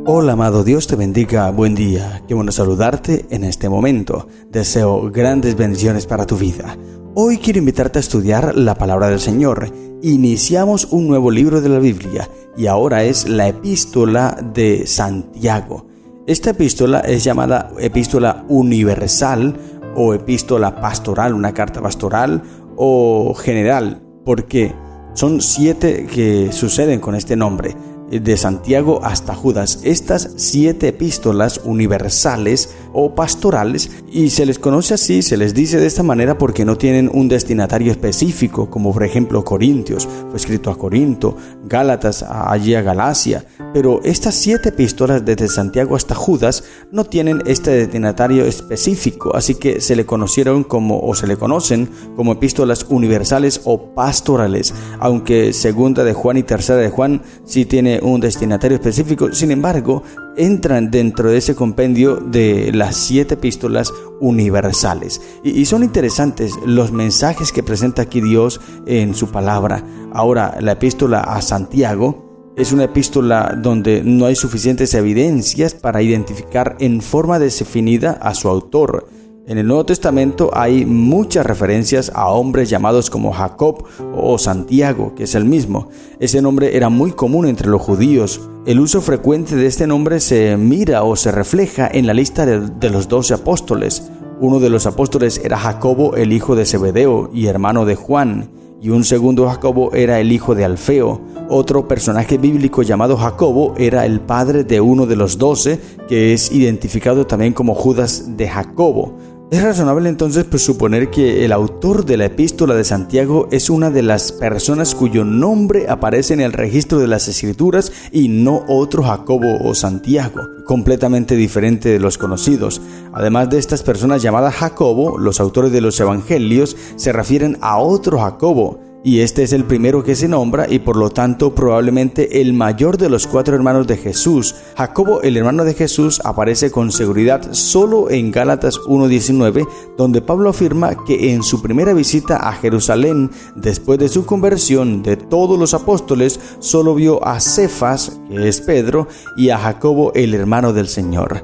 Hola amado, Dios te bendiga, buen día, qué bueno saludarte en este momento. Deseo grandes bendiciones para tu vida. Hoy quiero invitarte a estudiar la palabra del Señor. Iniciamos un nuevo libro de la Biblia y ahora es la epístola de Santiago. Esta epístola es llamada epístola universal o epístola pastoral, una carta pastoral o general, porque son 7 que suceden con este nombre. De Santiago hasta Judas, estas 7 epístolas universales o pastorales, y se les conoce así, se les dice de esta manera porque no tienen un destinatario específico, como por ejemplo Corintios, fue escrito a Corinto, Gálatas, allí a Galacia, pero estas 7 epístolas desde Santiago hasta Judas no tienen este destinatario específico, así que se le conocieron o se le conocen como epístolas universales o pastorales, aunque segunda de Juan y tercera de Juan sí tiene un destinatario específico. Sin embargo, entran dentro de ese compendio de las 7 epístolas universales y son interesantes los mensajes que presenta aquí Dios en su palabra. Ahora, la epístola a Santiago es una epístola donde no hay suficientes evidencias para identificar en forma definida a su autor. En el Nuevo Testamento hay muchas referencias a hombres llamados como Jacob o Santiago, que es el mismo. Ese nombre era muy común entre los judíos. El uso frecuente de este nombre se mira o se refleja en la lista de los 12 apóstoles. Uno de los apóstoles era Jacobo, el hijo de Zebedeo y hermano de Juan, y un segundo Jacobo era el hijo de Alfeo. Otro personaje bíblico llamado Jacobo era el padre de uno de los 12, que es identificado también como Judas de Jacobo. Es razonable entonces suponer que el autor de la epístola de Santiago es una de las personas cuyo nombre aparece en el registro de las Escrituras y no otro Jacobo o Santiago, completamente diferente de los conocidos. Además de estas personas llamadas Jacobo, los autores de los evangelios se refieren a otro Jacobo, y este es el primero que se nombra y por lo tanto probablemente el mayor de los 4 hermanos de Jesús. Jacobo, el hermano de Jesús, aparece con seguridad solo en Gálatas 1:19, donde Pablo afirma que en su primera visita a Jerusalén, después de su conversión de todos los apóstoles, solo vio a Cefas, que es Pedro, y a Jacobo, el hermano del Señor.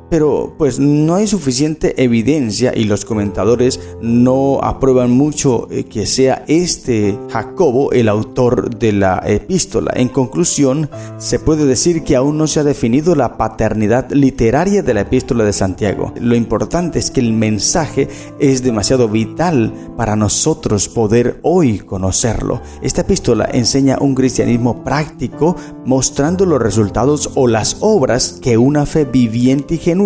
Pero no hay suficiente evidencia y los comentadores no aprueban mucho que sea este Jacobo el autor de la epístola. En conclusión, se puede decir que aún no se ha definido la paternidad literaria de la epístola de Santiago. Lo importante es que el mensaje es demasiado vital para nosotros poder hoy conocerlo. Esta epístola enseña un cristianismo práctico, mostrando los resultados o las obras que una fe viviente y genuina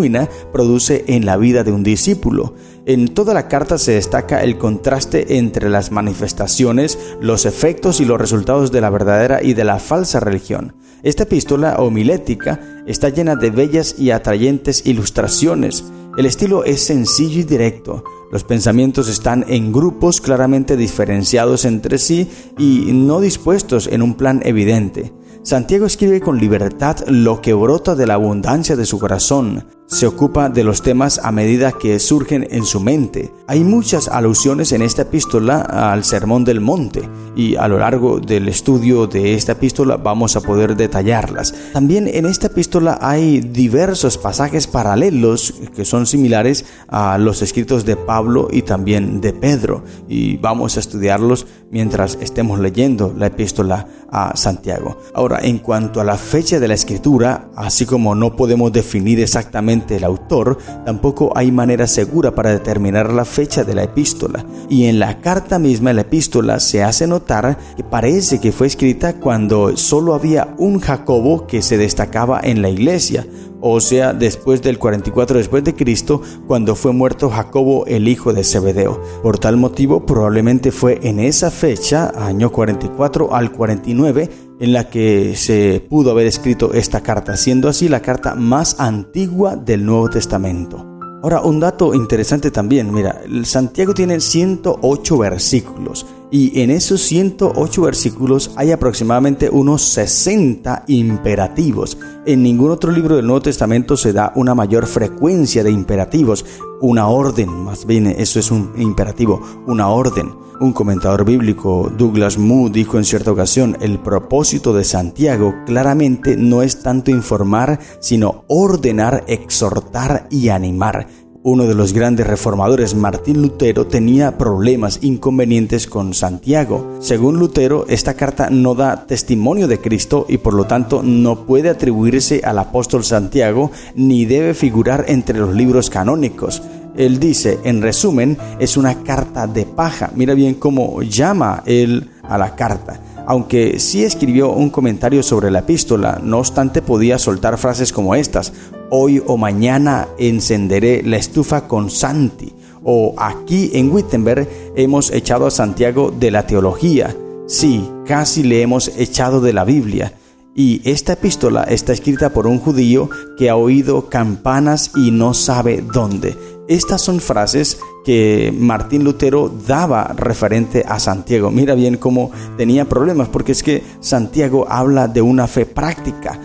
produce en la vida de un discípulo. En toda la carta se destaca el contraste entre las manifestaciones, los efectos y los resultados de la verdadera y de la falsa religión. Esta epístola homilética está llena de bellas y atrayentes ilustraciones. El estilo es sencillo y directo. Los pensamientos están en grupos claramente diferenciados entre sí y no dispuestos en un plan evidente. Santiago escribe con libertad lo que brota de la abundancia de su corazón. Se ocupa de los temas a medida que surgen en su mente. Hay muchas alusiones en esta epístola al Sermón del Monte y a lo largo del estudio de esta epístola vamos a poder detallarlas. También en esta epístola hay diversos pasajes paralelos que son similares a los escritos de Pablo y también de Pedro, y vamos a estudiarlos mientras estemos leyendo la epístola a Santiago. Ahora, en cuanto a la fecha de la escritura, así como no podemos definir exactamente el autor, tampoco hay manera segura para determinar la fecha de la epístola. Y en la carta misma de la epístola se hace notar que parece que fue escrita cuando solo había un Jacobo que se destacaba en la iglesia, o sea, después del 44 después de Cristo, cuando fue muerto Jacobo, el hijo de Zebedeo. Por tal motivo, probablemente fue en esa fecha, año 44 al 49, en la que se pudo haber escrito esta carta, siendo así la carta más antigua del Nuevo Testamento. Ahora, un dato interesante también, mira, Santiago tiene 108 versículos y en esos 108 versículos hay aproximadamente unos 60 imperativos. En ningún otro libro del Nuevo Testamento se da una mayor frecuencia de imperativos. una orden, más bien eso es un imperativo, una orden. Un comentador bíblico, Douglas Moo, dijo en cierta ocasión: el propósito de Santiago claramente no es tanto informar, sino ordenar, exhortar y animar. Uno de los grandes reformadores, Martín Lutero, tenía problemas, inconvenientes con Santiago. Según Lutero, esta carta no da testimonio de Cristo y por lo tanto no puede atribuirse al apóstol Santiago ni debe figurar entre los libros canónicos. Él dice, en resumen, es una carta de paja. Mira bien cómo llama él a la carta. Aunque sí escribió un comentario sobre la epístola, no obstante podía soltar frases como estas: hoy o mañana encenderé la estufa con Santi, o aquí en Wittenberg hemos echado a Santiago de la teología. Sí, casi le hemos echado de la Biblia. Y esta epístola está escrita por un judío que ha oído campanas y no sabe dónde. Estas son frases que Martín Lutero daba referente a Santiago. Mira bien cómo tenía problemas, porque es que Santiago habla de una fe práctica.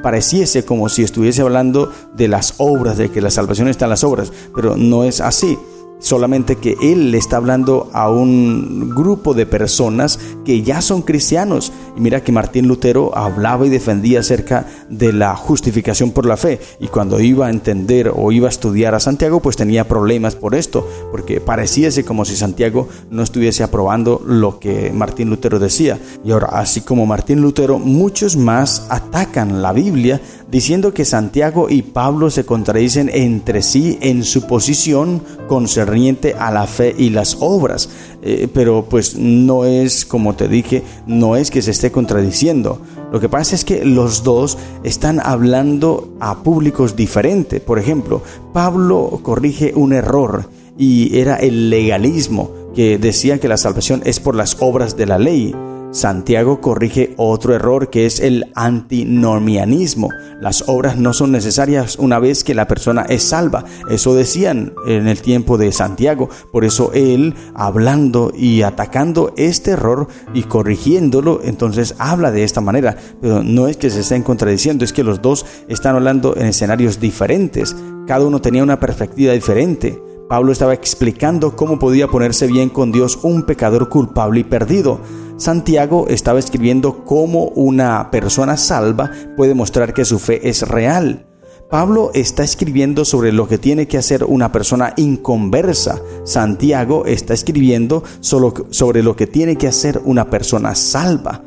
Pareciese como si estuviese hablando de las obras, de que la salvación está en las obras, pero no es así. Solamente que él le está hablando a un grupo de personas que ya son cristianos. Y mira que Martín Lutero hablaba y defendía acerca de la justificación por la fe. Y cuando iba a entender o iba a estudiar a Santiago, pues tenía problemas por esto, porque pareciese como si Santiago no estuviese aprobando lo que Martín Lutero decía. Y ahora, así como Martín Lutero, muchos más atacan la Biblia diciendo que Santiago y Pablo se contradicen entre sí en su posición concerniente a la fe y las obras. Pero pues no es, como te dije, no es que se esté contradiciendo. Lo que pasa es que los dos están hablando a públicos diferentes. Por ejemplo, Pablo corrige un error y era el legalismo, que decía que la salvación es por las obras de la ley. Santiago corrige otro error, que es el antinomianismo. Las obras no son necesarias una vez que la persona es salva. Eso decían en el tiempo de Santiago. Por eso él, hablando y atacando este error y corrigiéndolo, entonces habla de esta manera. Pero no es que se estén contradiciendo, es que los dos están hablando en escenarios diferentes. Cada uno tenía una perspectiva diferente. Pablo estaba explicando cómo podía ponerse bien con Dios un pecador culpable y perdido. Santiago estaba escribiendo cómo una persona salva puede mostrar que su fe es real. Pablo está escribiendo sobre lo que tiene que hacer una persona inconversa. Santiago está escribiendo sobre lo que tiene que hacer una persona salva.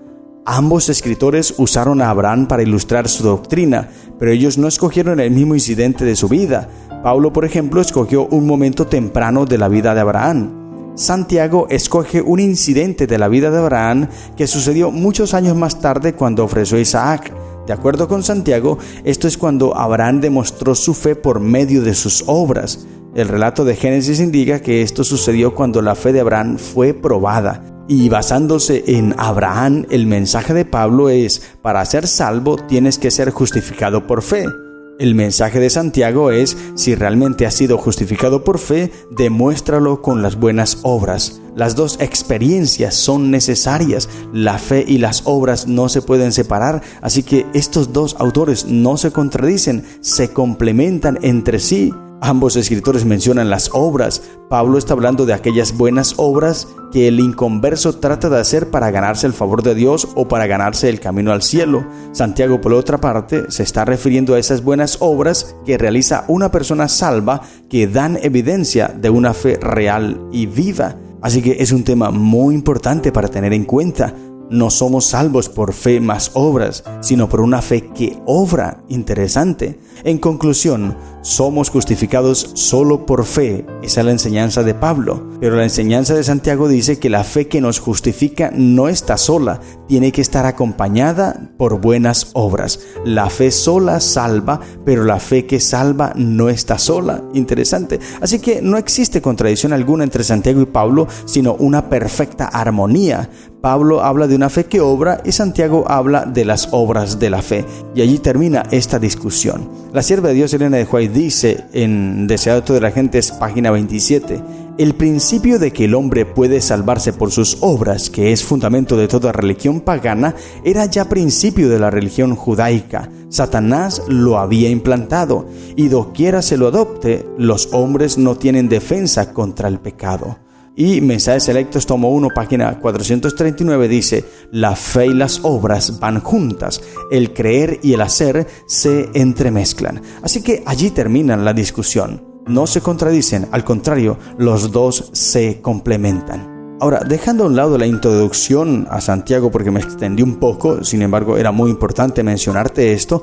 Ambos escritores usaron a Abraham para ilustrar su doctrina, pero ellos no escogieron el mismo incidente de su vida. Pablo, por ejemplo, escogió un momento temprano de la vida de Abraham. Santiago escoge un incidente de la vida de Abraham que sucedió muchos años más tarde cuando ofreció a Isaac. De acuerdo con Santiago, esto es cuando Abraham demostró su fe por medio de sus obras. El relato de Génesis indica que esto sucedió cuando la fe de Abraham fue probada. Y basándose en Abraham, el mensaje de Pablo es: para ser salvo tienes que ser justificado por fe. El mensaje de Santiago es: si realmente has sido justificado por fe, demuéstralo con las buenas obras. Las dos experiencias son necesarias. La fe y las obras no se pueden separar, así que estos dos autores no se contradicen, se complementan entre sí. Ambos escritores mencionan las obras. Pablo está hablando de aquellas buenas obras que el inconverso trata de hacer para ganarse el favor de Dios o para ganarse el camino al cielo. Santiago, por otra parte, se está refiriendo a esas buenas obras que realiza una persona salva, que dan evidencia de una fe real y viva. Así que es un tema muy importante para tener en cuenta. No somos salvos por fe más obras, sino por una fe que obra. Interesante. En conclusión, somos justificados solo por fe. Esa es la enseñanza de Pablo. Pero la enseñanza de Santiago dice que la fe que nos justifica no está sola, tiene que estar acompañada por buenas obras. La fe sola salva, pero la fe que salva no está sola. Interesante. Así que no existe contradicción alguna entre Santiago y Pablo, sino una perfecta armonía. Pablo habla de una fe que obra y Santiago habla de las obras de la fe. Y allí termina esta discusión. La sierva de Dios Elena de White dice en Deseado de la Gentes, página 27: El principio de que el hombre puede salvarse por sus obras, que es fundamento de toda religión pagana, era ya principio de la religión judaica. Satanás lo había implantado, y doquiera se lo adopte, los hombres no tienen defensa contra el pecado. Y Mensajes Selectos, tomo 1, página 439 dice: la fe y las obras van juntas, el creer y el hacer se entremezclan. Así que allí termina la discusión. No se contradicen, al contrario, los dos se complementan. Ahora, dejando a un lado la introducción a Santiago porque me extendí un poco, sin embargo era muy importante mencionarte esto,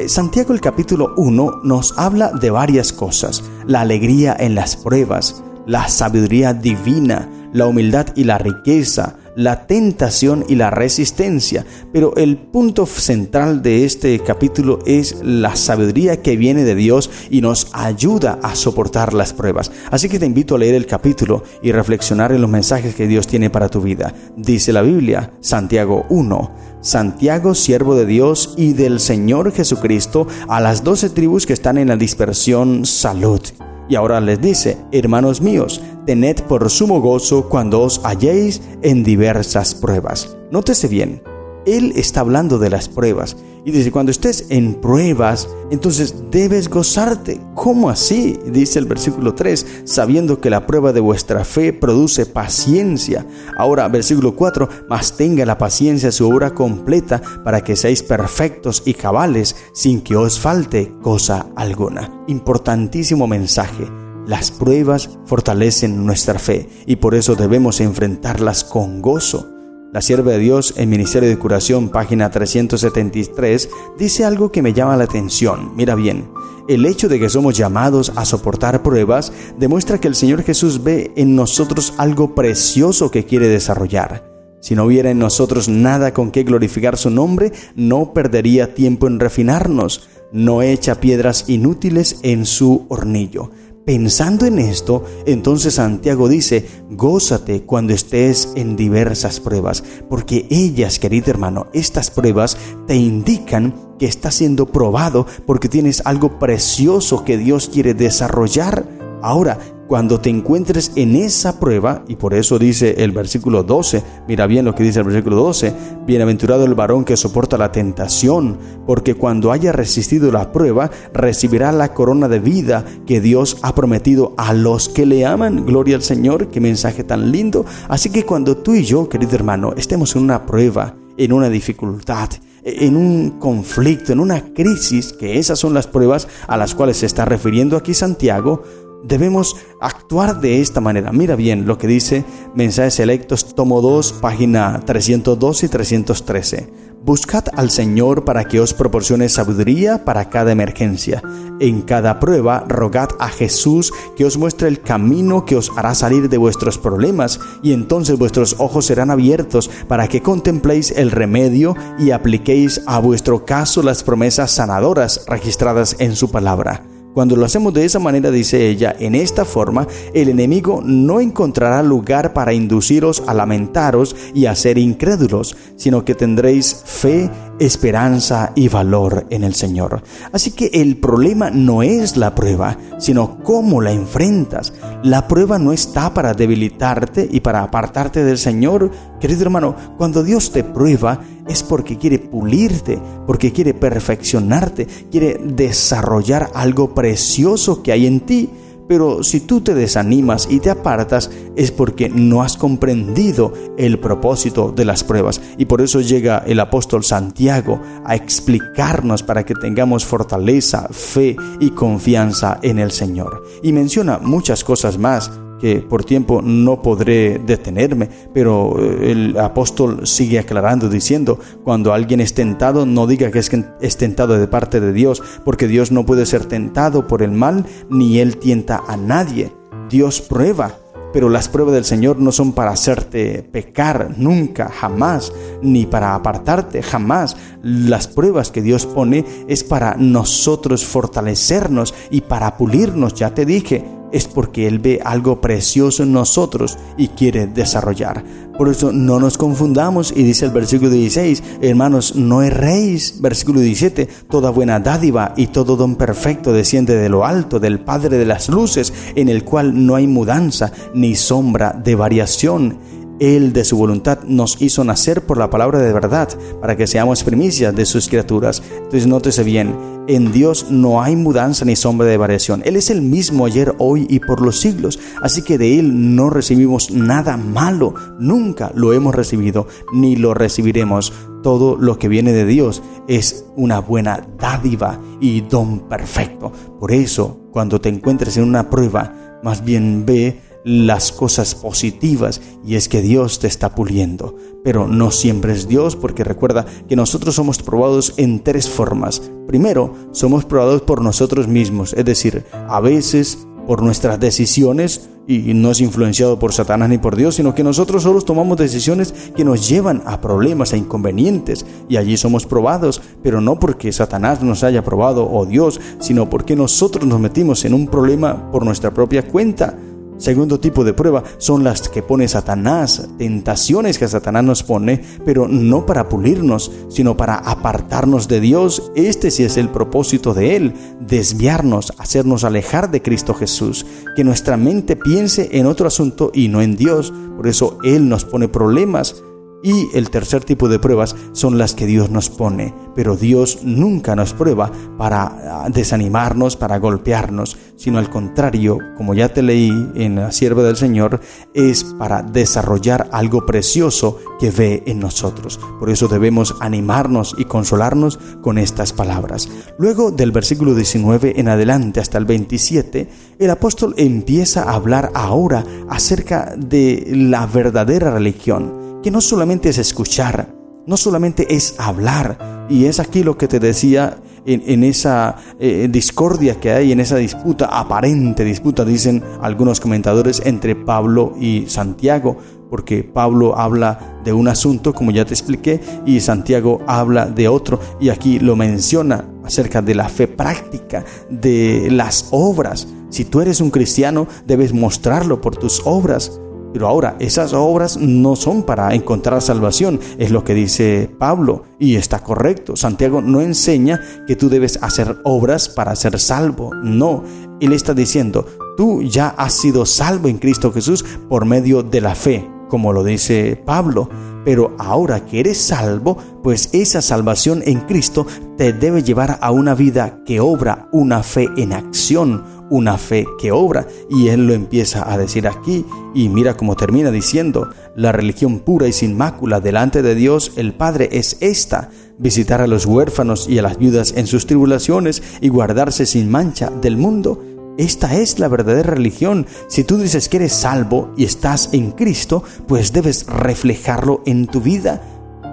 Santiago el capítulo 1 nos habla de varias cosas: la alegría en las pruebas, la sabiduría divina, la humildad y la riqueza, la tentación y la resistencia. Pero el punto central de este capítulo es la sabiduría que viene de Dios y nos ayuda a soportar las pruebas. Así que te invito a leer el capítulo y reflexionar en los mensajes que Dios tiene para tu vida. Dice la Biblia, Santiago 1: Santiago, siervo de Dios y del Señor Jesucristo, a las 12 tribus que están en la dispersión, salud. Y ahora les dice: hermanos míos, tened por sumo gozo cuando os halléis en diversas pruebas. Nótese bien, él está hablando de las pruebas. Y dice, cuando estés en pruebas, entonces debes gozarte. ¿Cómo así? Dice el versículo 3, sabiendo que la prueba de vuestra fe produce paciencia. Ahora, versículo 4, mas tenga la paciencia su obra completa, para que seáis perfectos y cabales, sin que os falte cosa alguna. Importantísimo mensaje. Las pruebas fortalecen nuestra fe y por eso debemos enfrentarlas con gozo. La sierva de Dios en Ministerio de Curación, página 373, dice algo que me llama la atención. Mira bien, el hecho de que somos llamados a soportar pruebas demuestra que el Señor Jesús ve en nosotros algo precioso que quiere desarrollar. Si no hubiera en nosotros nada con que glorificar su nombre, no perdería tiempo en refinarnos, no echa piedras inútiles en su hornillo. Pensando en esto, entonces Santiago dice: gózate cuando estés en diversas pruebas, porque ellas, querido hermano, estas pruebas te indican que estás siendo probado porque tienes algo precioso que Dios quiere desarrollar. Ahora, cuando te encuentres en esa prueba, y por eso dice el versículo 12, mira bien lo que dice el versículo 12, bienaventurado el varón que soporta la tentación, porque cuando haya resistido la prueba, recibirá la corona de vida que Dios ha prometido a los que le aman. Gloria al Señor, qué mensaje tan lindo. Así que cuando tú y yo, querido hermano, estemos en una prueba, en una dificultad, en un conflicto, en una crisis, que esas son las pruebas a las cuales se está refiriendo aquí Santiago, debemos actuar de esta manera. Mira bien lo que dice Mensajes Selectos, tomo 2, página 302 y 313. Buscad al Señor para que os proporcione sabiduría para cada emergencia. En cada prueba, rogad a Jesús que os muestre el camino que os hará salir de vuestros problemas, y entonces vuestros ojos serán abiertos para que contempléis el remedio y apliquéis a vuestro caso las promesas sanadoras registradas en su palabra. Cuando lo hacemos de esa manera, dice ella, en esta forma, el enemigo no encontrará lugar para induciros a lamentaros y a ser incrédulos, sino que tendréis fe, esperanza y valor en el Señor. Así que el problema no es la prueba, sino cómo la enfrentas. La prueba no está para debilitarte y para apartarte del Señor. Querido hermano, cuando Dios te prueba, es porque quiere pulirte, porque quiere perfeccionarte, quiere desarrollar algo precioso que hay en ti. Pero si tú te desanimas y te apartas, es porque no has comprendido el propósito de las pruebas. Y por eso llega el apóstol Santiago a explicarnos para que tengamos fortaleza, fe y confianza en el Señor. Y menciona muchas cosas más que por tiempo no podré detenerme, pero el apóstol sigue aclarando diciendo: cuando alguien es tentado, no diga que es tentado de parte de Dios, porque Dios no puede ser tentado por el mal, ni Él tienta a nadie. Dios prueba, pero las pruebas del Señor no son para hacerte pecar, nunca, jamás, ni para apartarte, jamás. Las pruebas que Dios pone es para nosotros fortalecernos y para pulirnos. Ya te dije, es porque Él ve algo precioso en nosotros y quiere desarrollar. Por eso no nos confundamos, y dice el versículo 16, hermanos, no erréis. Versículo 17, toda buena dádiva y todo don perfecto desciende de lo alto, del Padre de las luces, en el cual no hay mudanza ni sombra de variación. Él de su voluntad nos hizo nacer por la palabra de verdad, para que seamos primicias de sus criaturas. Entonces nótese bien, en Dios no hay mudanza ni sombra de variación. Él es el mismo ayer, hoy y por los siglos. Así que de Él no recibimos nada malo, nunca lo hemos recibido, ni lo recibiremos. Todo lo que viene de Dios es una buena dádiva y don perfecto. Por eso, cuando te encuentres en una prueba, más bien ve las cosas positivas, y es que Dios te está puliendo. Pero no siempre es Dios, porque recuerda que nosotros somos probados en tres formas. Primero, somos probados por nosotros mismos, es decir, a veces por nuestras decisiones, y no es influenciado por Satanás ni por Dios, sino que nosotros solos tomamos decisiones que nos llevan a problemas, a inconvenientes, y allí somos probados, pero no porque Satanás nos haya probado o Dios, sino porque nosotros nos metimos en un problema por nuestra propia cuenta. Segundo tipo de prueba son las que pone Satanás, tentaciones que Satanás nos pone, pero no para pulirnos, sino para apartarnos de Dios. Este sí es el propósito de Él, desviarnos, hacernos alejar de Cristo Jesús, que nuestra mente piense en otro asunto y no en Dios. Por eso Él nos pone problemas. Y el tercer tipo de pruebas son las que Dios nos pone, pero Dios nunca nos prueba para desanimarnos, para golpearnos, sino al contrario, como ya te leí en la sierva del Señor, es para desarrollar algo precioso que ve en nosotros. Por eso debemos animarnos y consolarnos con estas palabras. Luego del versículo 19 en adelante hasta el 27, el apóstol empieza a hablar ahora acerca de la verdadera religión, que no solamente es escuchar, no solamente es hablar, y es aquí lo que te decía en esa discordia que hay, en esa disputa, aparente disputa, dicen algunos comentadores, entre Pablo y Santiago, porque Pablo habla de un asunto, como ya te expliqué, y Santiago habla de otro, y aquí lo menciona acerca de la fe práctica, de las obras. Si tú eres un cristiano, debes mostrarlo por tus obras. Pero ahora, esas obras no son para encontrar salvación, es lo que dice Pablo, y está correcto. Santiago no enseña que tú debes hacer obras para ser salvo, no. Él está diciendo, tú ya has sido salvo en Cristo Jesús por medio de la fe, como lo dice Pablo. Pero ahora que eres salvo, pues esa salvación en Cristo te debe llevar a una vida que obra, una fe en acción, una fe que obra. Y él lo empieza a decir aquí, y mira cómo termina diciendo: la religión pura y sin mácula delante de Dios el Padre es esta: visitar a los huérfanos y a las viudas en sus tribulaciones y guardarse sin mancha del mundo. Esta es la verdadera religión. Si tú dices que eres salvo y estás en Cristo, pues debes reflejarlo en tu vida.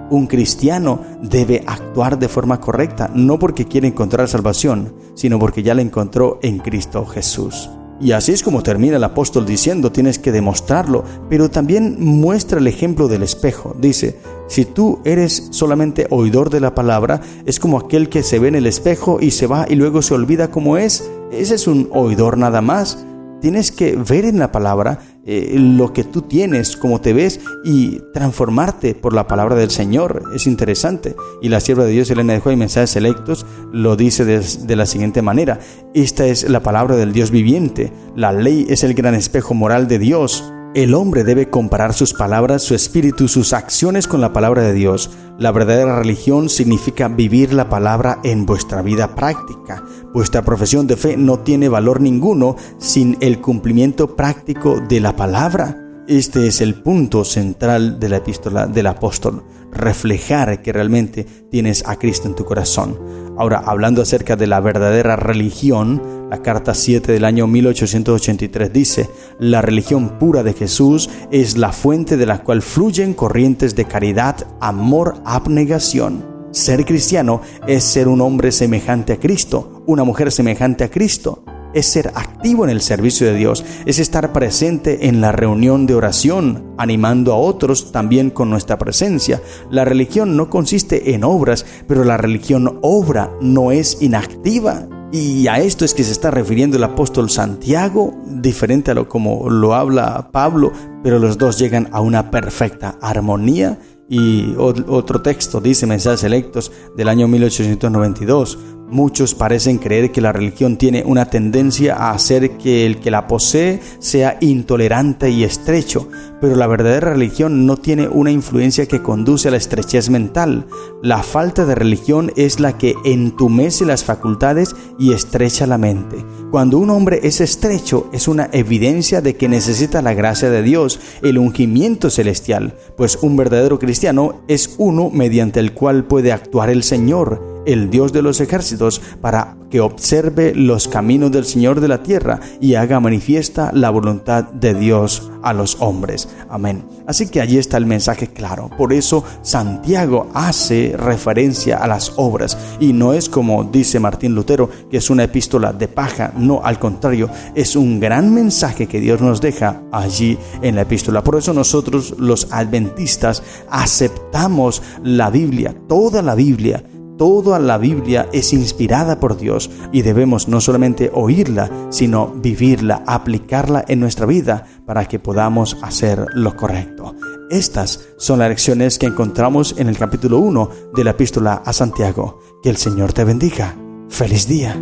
Un cristiano debe actuar de forma correcta, no porque quiere encontrar salvación, sino porque ya la encontró en Cristo Jesús. Y así es como termina el apóstol diciendo: tienes que demostrarlo, pero también muestra el ejemplo del espejo. Dice: si tú eres solamente oidor de la palabra, es como aquel que se ve en el espejo y se va y luego se olvida cómo es. Ese es un oidor nada más. Tienes que ver en la palabra lo que tú tienes, cómo te ves, y transformarte por la palabra del Señor. Es interesante. Y la sierva de Dios, Elena de White, Mensajes Selectos, lo dice de la siguiente manera: esta es la palabra del Dios viviente. La ley es el gran espejo moral de Dios. El hombre debe comparar sus palabras, su espíritu, sus acciones con la palabra de Dios. La verdadera religión significa vivir la palabra en vuestra vida práctica. Vuestra profesión de fe no tiene valor ninguno sin el cumplimiento práctico de la palabra. Este es el punto central de la epístola del apóstol: reflejar que realmente tienes a Cristo en tu corazón. Ahora, hablando acerca de la verdadera religión, la carta 7 del año 1883 dice: la religión pura de Jesús es la fuente de la cual fluyen corrientes de caridad, amor, abnegación. Ser cristiano es ser un hombre semejante a Cristo, una mujer semejante a Cristo. Es ser activo en el servicio de Dios, es estar presente en la reunión de oración, animando a otros también con nuestra presencia. La religión no consiste en obras, pero la religión obra, no es inactiva. Y a esto es que se está refiriendo el apóstol Santiago, diferente a lo como lo habla Pablo, pero los dos llegan a una perfecta armonía. Y otro texto dice, Mensajes Selectos del año 1892, muchos parecen creer que la religión tiene una tendencia a hacer que el que la posee sea intolerante y estrecho, pero la verdadera religión no tiene una influencia que conduce a la estrechez mental. La falta de religión es la que entumece las facultades y estrecha la mente. Cuando un hombre es estrecho, es una evidencia de que necesita la gracia de Dios, el ungimiento celestial, pues un verdadero cristiano es uno mediante el cual puede actuar el Señor, el Dios de los ejércitos, para que observe los caminos del Señor de la tierra y haga manifiesta la voluntad de Dios a los hombres. Amén. Así que allí está el mensaje claro. Por eso Santiago hace referencia a las obras y no es como dice Martín Lutero, que es una epístola de paja. No, al contrario, es un gran mensaje que Dios nos deja allí en la epístola. Por eso nosotros los adventistas aceptamos la Biblia, toda la Biblia. Toda la Biblia es inspirada por Dios y debemos no solamente oírla, sino vivirla, aplicarla en nuestra vida para que podamos hacer lo correcto. Estas son las lecciones que encontramos en el capítulo 1 de la epístola a Santiago. Que el Señor te bendiga. ¡Feliz día!